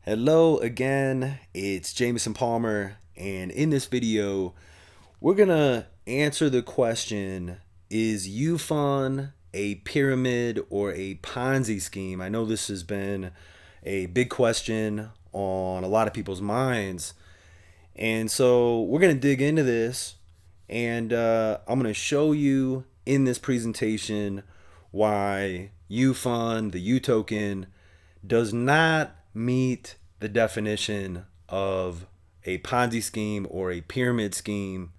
Hello again, it's Jameson Palmer, and in this video, we're gonna answer the question, is UFUN a pyramid or a Ponzi scheme? I know this has been a big question on a lot of people's minds, and so we're gonna dig into this, and I'm gonna show you in this presentation why UFUN, the Utoken, does not meet the definition of a Ponzi scheme or a pyramid scheme.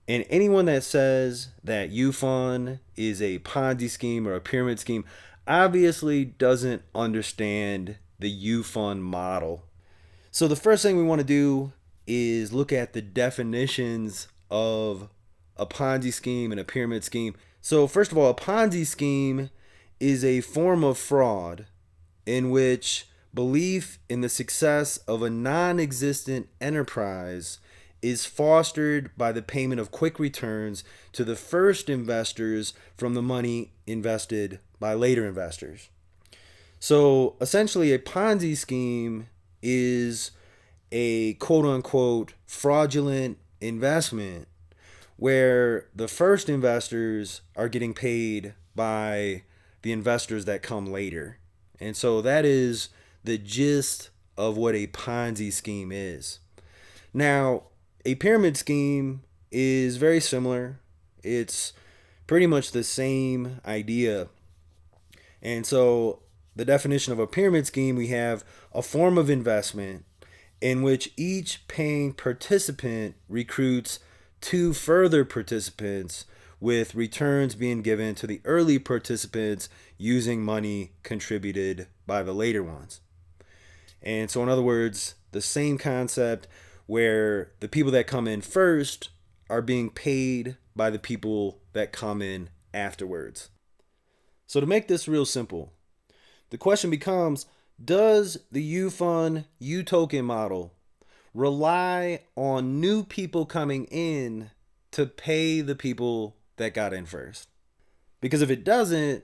And anyone that says that UFUN is a Ponzi scheme or a pyramid scheme obviously doesn't understand the UFUN model. So the first thing we want to do is look at the definitions of a Ponzi scheme and a pyramid scheme. So first of all, a Ponzi scheme is a form of fraud in which belief in the success of a non existent enterprise is fostered by the payment of quick returns to the first investors from the money invested by later investors. So essentially, a Ponzi scheme is a quote unquote fraudulent investment where the first investors are getting paid by the investors that come later. And so that is the gist of what a Ponzi scheme is. Now, a pyramid scheme is very similar. It's pretty much the same idea. And so the definition of a pyramid scheme, we have a form of investment in which each paying participant recruits two further participants, with returns being given to the early participants using money contributed by the later ones. And so, in other words, the same concept where the people that come in first are being paid by the people that come in afterwards. So, to make this real simple, the question becomes, does the UFUN Utoken model rely on new people coming in to pay the people that got in first? Because if it doesn't,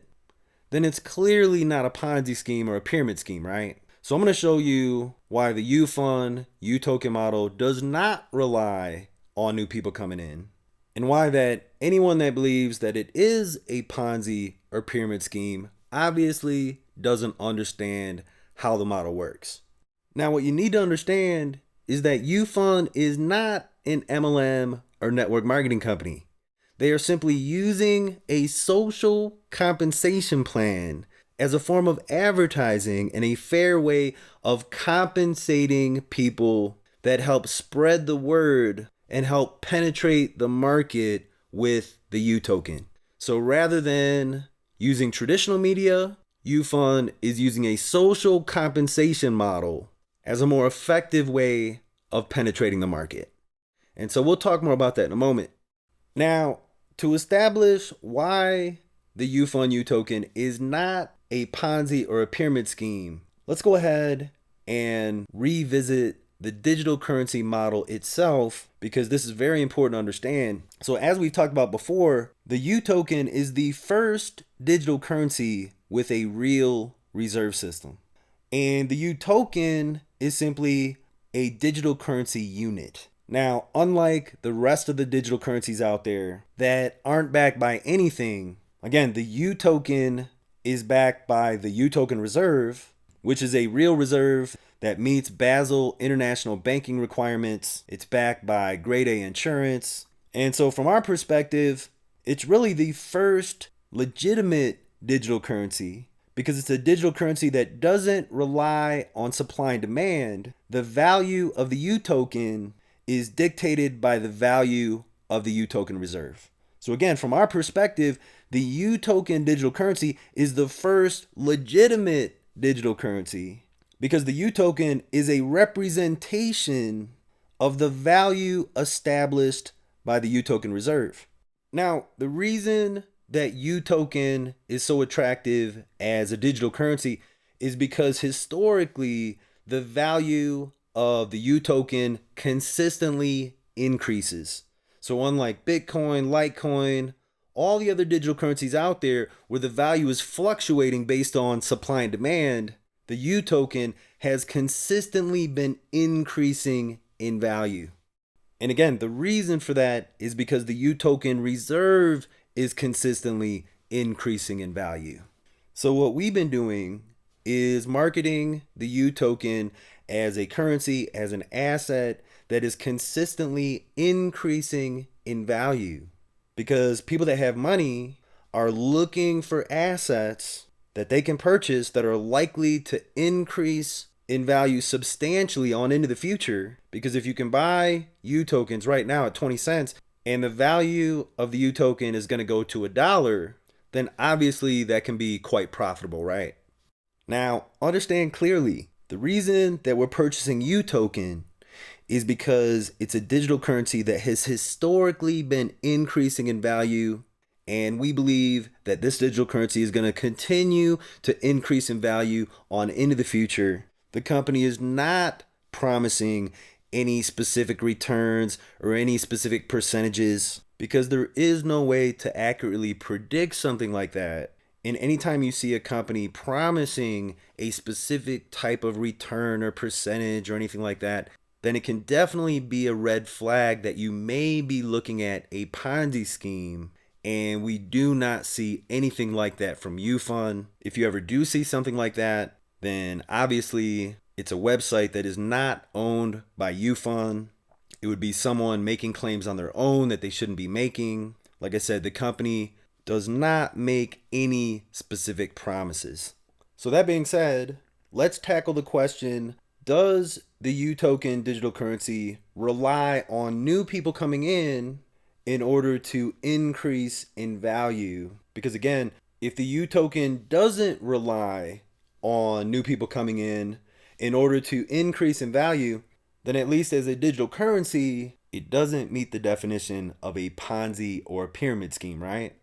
then it's clearly not a Ponzi scheme or a pyramid scheme, right? So I'm going to show you why the UFUN Utoken model does not rely on new people coming in, and why that anyone that believes that it is a Ponzi or pyramid scheme obviously doesn't understand how the model works. Now, what you need to understand is that UFUN is not an MLM or network marketing company. They are simply using a social compensation plan as a form of advertising and a fair way of compensating people that help spread the word and help penetrate the market with the Utoken. So rather than using traditional media, UFUN is using a social compensation model as a more effective way of penetrating the market. And so we'll talk more about that in a moment. Now, to establish why the UFUN Utoken is not a Ponzi or a pyramid scheme, let's go ahead and revisit the digital currency model itself, because this is very important to understand. So as we've talked about before, the Utoken is the first digital currency with a real reserve system. And the Utoken is simply a digital currency unit. Now, unlike the rest of the digital currencies out there that aren't backed by anything, again, the Utoken is backed by the Utoken Reserve, which is a real reserve that meets Basel international banking requirements. It's backed by grade A insurance. And so from our perspective, it's really the first legitimate digital currency, because it's a digital currency that doesn't rely on supply and demand. The value of the Utoken is dictated by the value of the Utoken Reserve. So again, from our perspective, the Utoken digital currency is the first legitimate digital currency, because the Utoken is a representation of the value established by the Utoken Reserve. Now, the reason that Utoken is so attractive as a digital currency is because historically the value of the Utoken consistently increases. So unlike Bitcoin, Litecoin, all the other digital currencies out there where the value is fluctuating based on supply and demand, the UToken has consistently been increasing in value. And again, the reason for that is because the UToken reserve is consistently increasing in value. So what we've been doing is marketing the UToken as a currency, as an asset that is consistently increasing in value. Because people that have money are looking for assets that they can purchase that are likely to increase in value substantially on into the future. Because if you can buy UTokens right now at 20 cents and the value of the UToken is going to go to $1, then obviously that can be quite profitable, right? Now, understand clearly, the reason that we're purchasing UToken is because it's a digital currency that has historically been increasing in value, and we believe that this digital currency is going to continue to increase in value on into the future. The company is not promising any specific returns or any specific percentages because there is no way to accurately predict something like that. And anytime you see a company promising a specific type of return or percentage or anything like that, then it can definitely be a red flag that you may be looking at a Ponzi scheme. And we do not see anything like that from UFUN. If you ever do see something like that, then obviously it's a website that is not owned by UFUN. It would be someone making claims on their own that they shouldn't be making. Like I said, the company does not make any specific promises. So that being said, let's tackle the question, does the UToken digital currency rely on new people coming in order to increase in value? Because again, if the UToken doesn't rely on new people coming in order to increase in value, then at least as a digital currency, it doesn't meet the definition of a Ponzi or a pyramid scheme, right?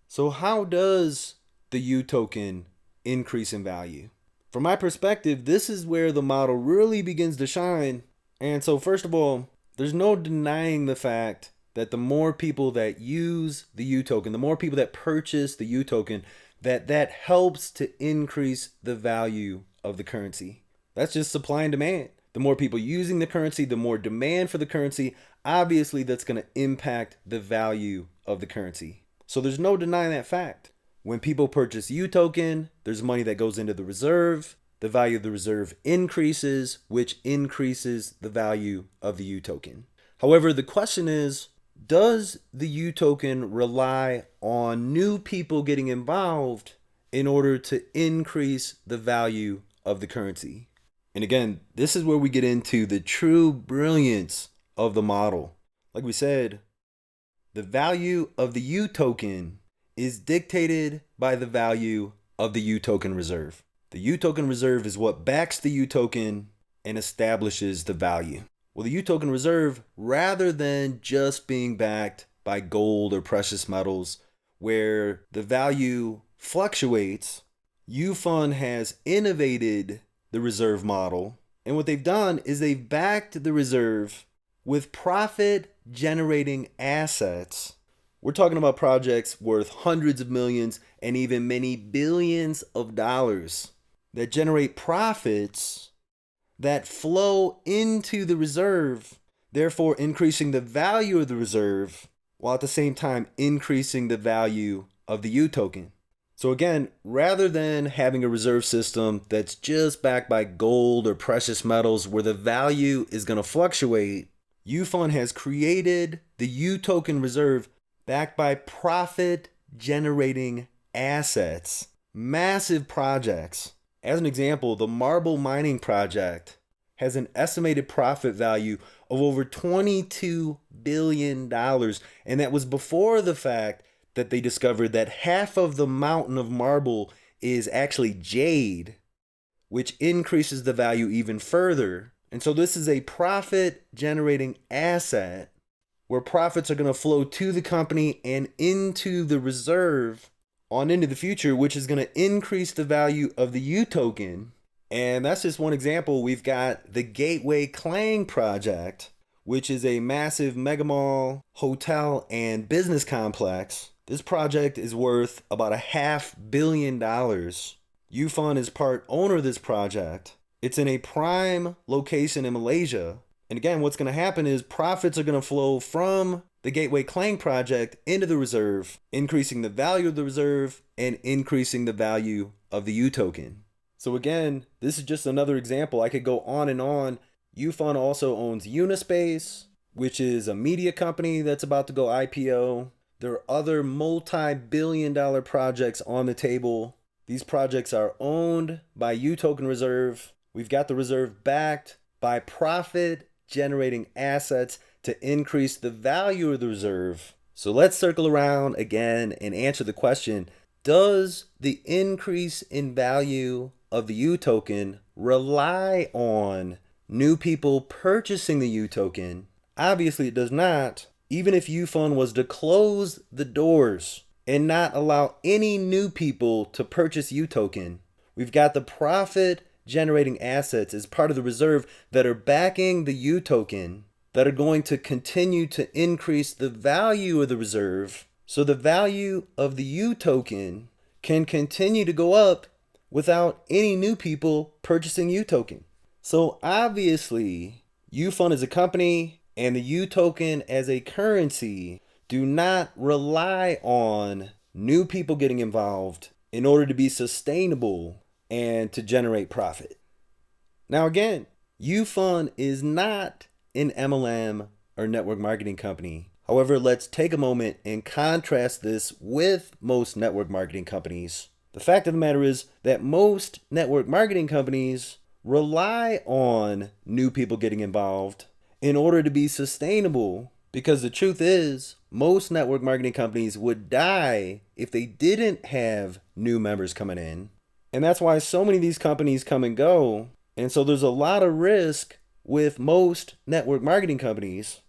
So how does the UToken increase in value? From my perspective, this is where the model really begins to shine. And so first of all, there's no denying the fact that the more people that use the UToken, the more people that purchase the UToken, that helps to increase the value of the currency. That's just supply and demand. The more people using the currency, the more demand for the currency, obviously that's going to impact the value of the currency. So there's no denying that fact. When people purchase UToken, there's money that goes into the reserve. The value of the reserve increases, which increases the value of the UToken. However, the question is, does the UToken rely on new people getting involved in order to increase the value of the currency? And again, this is where we get into the true brilliance of the model. Like we said, the value of the UToken is dictated by the value of the UToken reserve. The UToken reserve is what backs the UToken and establishes the value. Well, the UToken reserve, rather than just being backed by gold or precious metals, where the value fluctuates, UFUN has innovated the reserve model. And what they've done is they've backed the reserve with profit-generating assets. We're talking about projects worth hundreds of millions and even many billions of dollars that generate profits that flow into the reserve, therefore increasing the value of the reserve, while at the same time increasing the value of the UToken. So again, rather than having a reserve system that's just backed by gold or precious metals where the value is going to fluctuate, UFUN has created the UToken reserve backed by profit-generating assets, massive projects. As an example, the marble mining project has an estimated profit value of over $22 billion, and that was before the fact that they discovered that half of the mountain of marble is actually jade, which increases the value even further. And so this is a profit-generating asset where profits are going to flow to the company and into the reserve on into the future, which is going to increase the value of the UToken. And that's just one example. We've got the Gateway Klang project, which is a massive mega mall, hotel, and business complex. This project is worth about $500 million. UFUN is part owner of this project. It's in a prime location in Malaysia. And again, what's going to happen is profits are going to flow from the Gateway Clang project into the reserve, increasing the value of the reserve and increasing the value of the UToken. So again, this is just another example. I could go on and on. UFUN also owns Unispace, which is a media company that's about to go IPO. There are other multi-billion-dollar projects on the table. These projects are owned by UToken Reserve. We've got the reserve backed by profit-generating assets to increase the value of the reserve. So let's circle around again and answer the question, does the increase in value of the UToken rely on new people purchasing the UToken? Obviously it does not. Even if UFUN was to close the doors and not allow any new people to purchase UToken, we've got the profit generating assets as part of the reserve that are backing the UToken that are going to continue to increase the value of the reserve. So the value of the UToken can continue to go up without any new people purchasing UToken. So obviously UFUN is a company and the UToken as a currency do not rely on new people getting involved in order to be sustainable and to generate profit. Now again, UFUN is not an MLM or network marketing company. However, let's take a moment and contrast this with most network marketing companies. The fact of the matter is that most network marketing companies rely on new people getting involved in order to be sustainable, because the truth is most network marketing companies would die if they didn't have new members coming in. And that's why so many of these companies come and go. And so there's a lot of risk with most network marketing companies.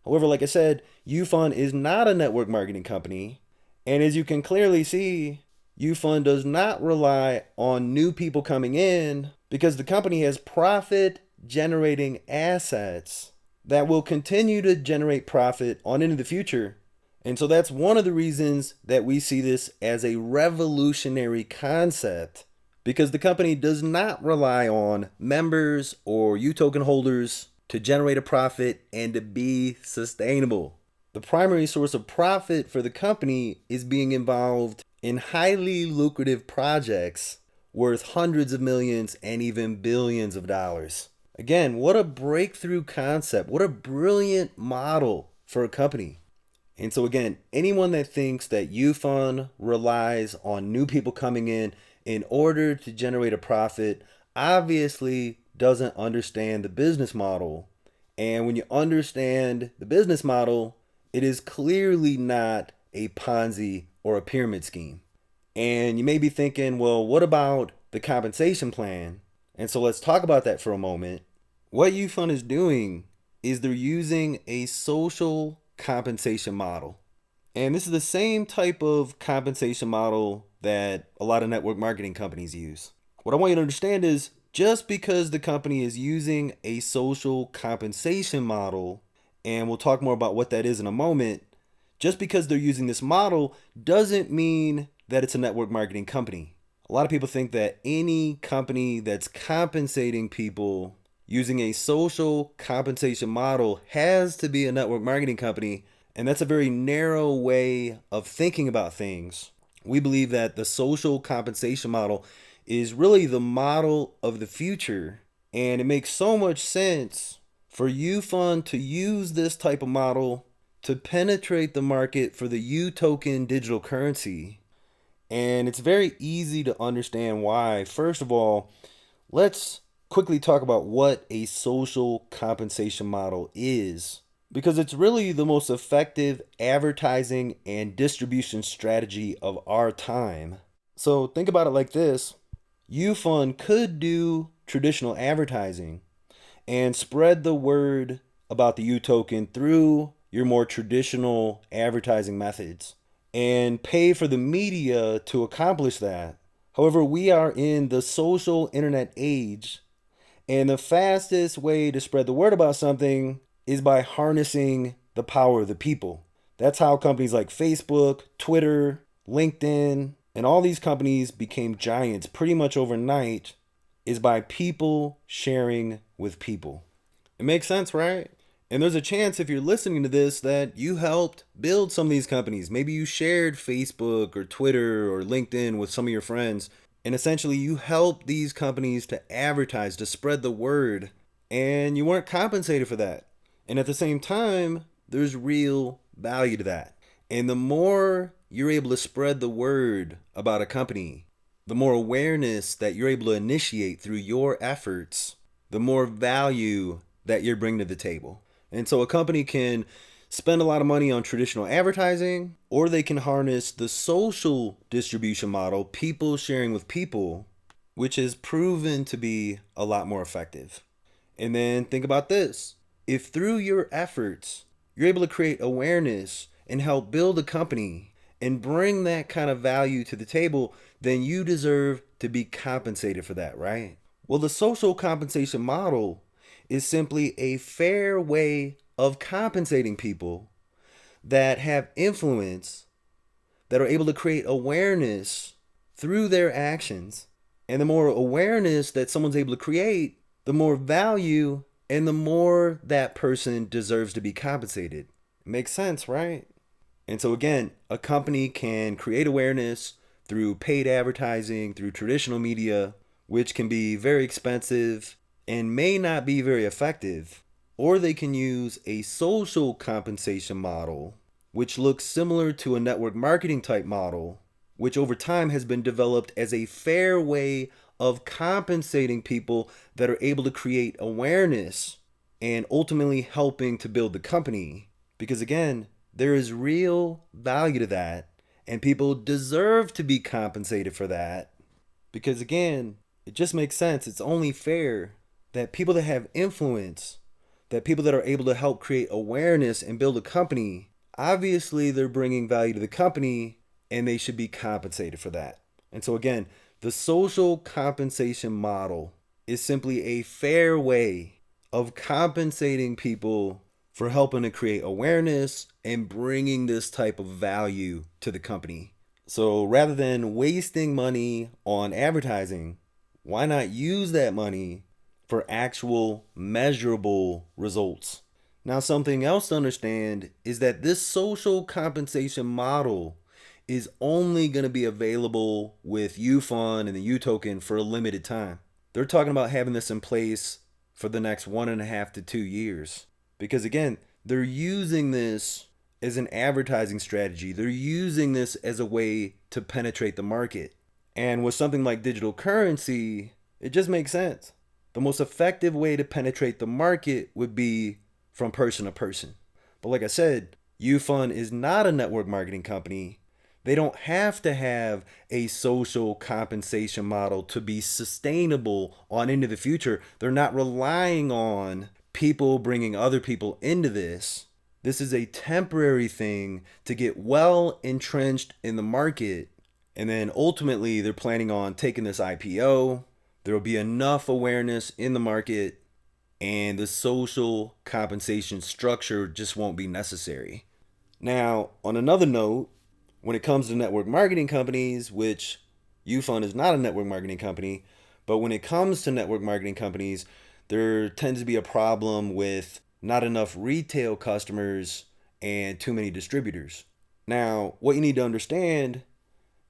However, like I said, UFUN is not a network marketing company. And as you can clearly see, UFUN does not rely on new people coming in because the company has profit generating assets that will continue to generate profit on into the future. And so that's one of the reasons that we see this as a revolutionary concept, because the company does not rely on members or UToken holders to generate a profit and to be sustainable. The primary source of profit for the company is being involved in highly lucrative projects worth hundreds of millions and even billions of dollars. Again, what a breakthrough concept. What a brilliant model for a company. And so again, anyone that thinks that UFUN relies on new people coming in order to generate a profit obviously doesn't understand the business model. And when you understand the business model, it is clearly not a Ponzi or a pyramid scheme. And you may be thinking, well, what about the compensation plan? And so let's talk about that for a moment. What UFUN is doing is they're using a social compensation model. And this is the same type of compensation model that a lot of network marketing companies use. What I want you to understand is just because the company is using a social compensation model, and we'll talk more about what that is in a moment, just because they're using this model doesn't mean that it's a network marketing company. A lot of people think that any company that's compensating people using a social compensation model has to be a network marketing company, and that's a very narrow way of thinking about things. We believe that the social compensation model is really the model of the future, and it makes so much sense for UFUN to use this type of model to penetrate the market for the UToken digital currency. And it's very easy to understand why. First of all, let's quickly talk about what a social compensation model is, because it's really the most effective advertising and distribution strategy of our time. So think about it like this. UFUN could do traditional advertising and spread the word about the UToken through your more traditional advertising methods and pay for the media to accomplish that. However, we are in the social internet age, and the fastest way to spread the word about something is by harnessing the power of the people. That's how companies like Facebook, Twitter, LinkedIn, and all these companies became giants pretty much overnight, is by people sharing with people. It makes sense, right? And there's a chance if you're listening to this that you helped build some of these companies. Maybe you shared Facebook or Twitter or LinkedIn with some of your friends. And essentially, you helped these companies to advertise, to spread the word. And you weren't compensated for that. And at the same time, there's real value to that. And the more you're able to spread the word about a company, the more awareness that you're able to initiate through your efforts, the more value that you're bringing to the table. And so a company can spend a lot of money on traditional advertising, or they can harness the social distribution model, people sharing with people, which is proven to be a lot more effective. And then think about this. If through your efforts, you're able to create awareness and help build a company and bring that kind of value to the table, then you deserve to be compensated for that, right? Well, the social compensation model is simply a fair way of compensating people that have influence, that are able to create awareness through their actions. And the more awareness that someone's able to create, the more value and the more that person deserves to be compensated. It makes sense, right? And so again, a company can create awareness through paid advertising, through traditional media, which can be very expensive and may not be very effective. Or they can use a social compensation model, which looks similar to a network marketing type model, which over time has been developed as a fair way of compensating people that are able to create awareness and ultimately helping to build the company. Because again, there is real value to that, and people deserve to be compensated for that. Because again, it just makes sense. It's only fair that people that have influence, that people that are able to help create awareness and build a company, obviously they're bringing value to the company and they should be compensated for that. And so again, the social compensation model is simply a fair way of compensating people for helping to create awareness and bringing this type of value to the company. So rather than wasting money on advertising, why not use that money for actual measurable results? Now, something else to understand is that this social compensation model is only going to be available with UFUN and the Utoken for a limited time. They're talking about having this in place for the next 1.5 to 2 years. Because again, they're using this as an advertising strategy. They're using this as a way to penetrate the market. And with something like digital currency, it just makes sense. The most effective way to penetrate the market would be from person to person. But like I said, UFUN is not a network marketing company. They don't have to have a social compensation model to be sustainable on into the future. They're not relying on people bringing other people into this. This is a temporary thing to get well entrenched in the market. And then ultimately, they're planning on taking this IPO. There will be enough awareness in the market, and the social compensation structure just won't be necessary. Now, on another note, when it comes to network marketing companies, which UFUN is not a network marketing company, but when it comes to network marketing companies, there tends to be a problem with not enough retail customers and too many distributors. Now, what you need to understand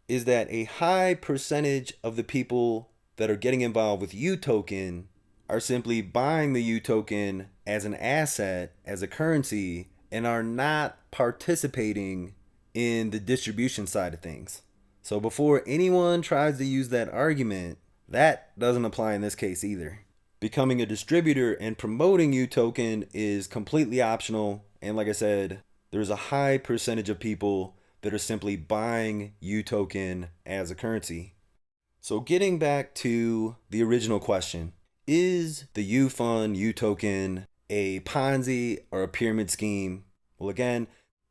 is that a high percentage of the people that are getting involved with Utoken are simply buying the Utoken as an asset, as a currency, and are not participating in the distribution side of things. So before anyone tries to use that argument, that doesn't apply in this case either. Becoming a distributor and promoting Utoken is completely optional. And like I said, there's a high percentage of people that are simply buying Utoken as a currency. So getting back to the original question, is the UFUN Utoken a Ponzi or a pyramid scheme? Well, again,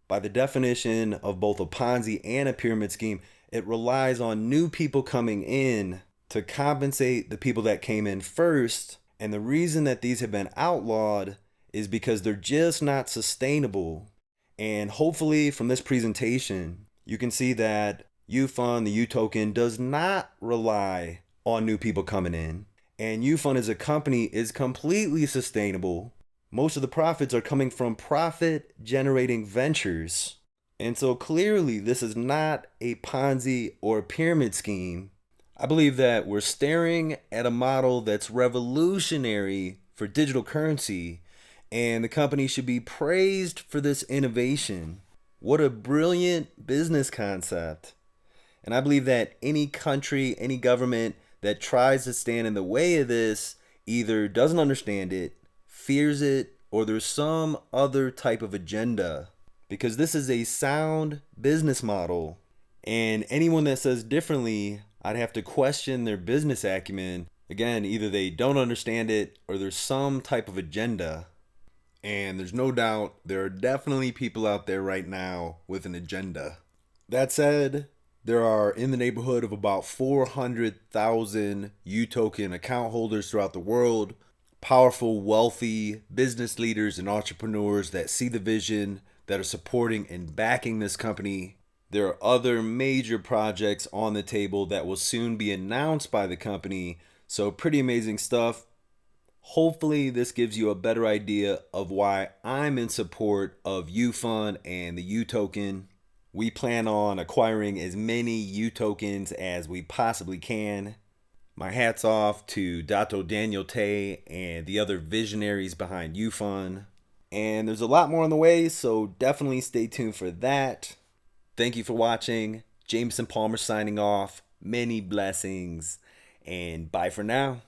by the definition of both a Ponzi and a pyramid scheme, it relies on new people coming in to compensate the people that came in first. And the reason that these have been outlawed is because they're just not sustainable. And hopefully from this presentation, you can see that UFUN, the Utoken, does not rely on new people coming in. And UFUN as a company is completely sustainable. Most of the profits are coming from profit generating ventures. And so clearly, this is not a Ponzi or pyramid scheme. I believe that we're staring at a model that's revolutionary for digital currency, and the company should be praised for this innovation. What a brilliant business concept. And I believe that any country, any government that tries to stand in the way of this either doesn't understand it, fears it, or there's some other type of agenda. Because this is a sound business model. And anyone that says differently, I'd have to question their business acumen. Again, either they don't understand it or there's some type of agenda. And there's no doubt there are definitely people out there right now with an agenda. That said, there are in the neighborhood of about 400,000 Utoken account holders throughout the world. Powerful, wealthy business leaders and entrepreneurs that see the vision, that are supporting and backing this company. There are other major projects on the table that will soon be announced by the company. So pretty amazing stuff. Hopefully this gives you a better idea of why I'm in support of UFUN and the Utoken. We plan on acquiring as many Utokens as we possibly can. My hat's off to Dato Daniel Tay and the other visionaries behind UFUN. And there's a lot more on the way, so definitely stay tuned for that. Thank you for watching. Jameson Palmer signing off. Many blessings, and bye for now.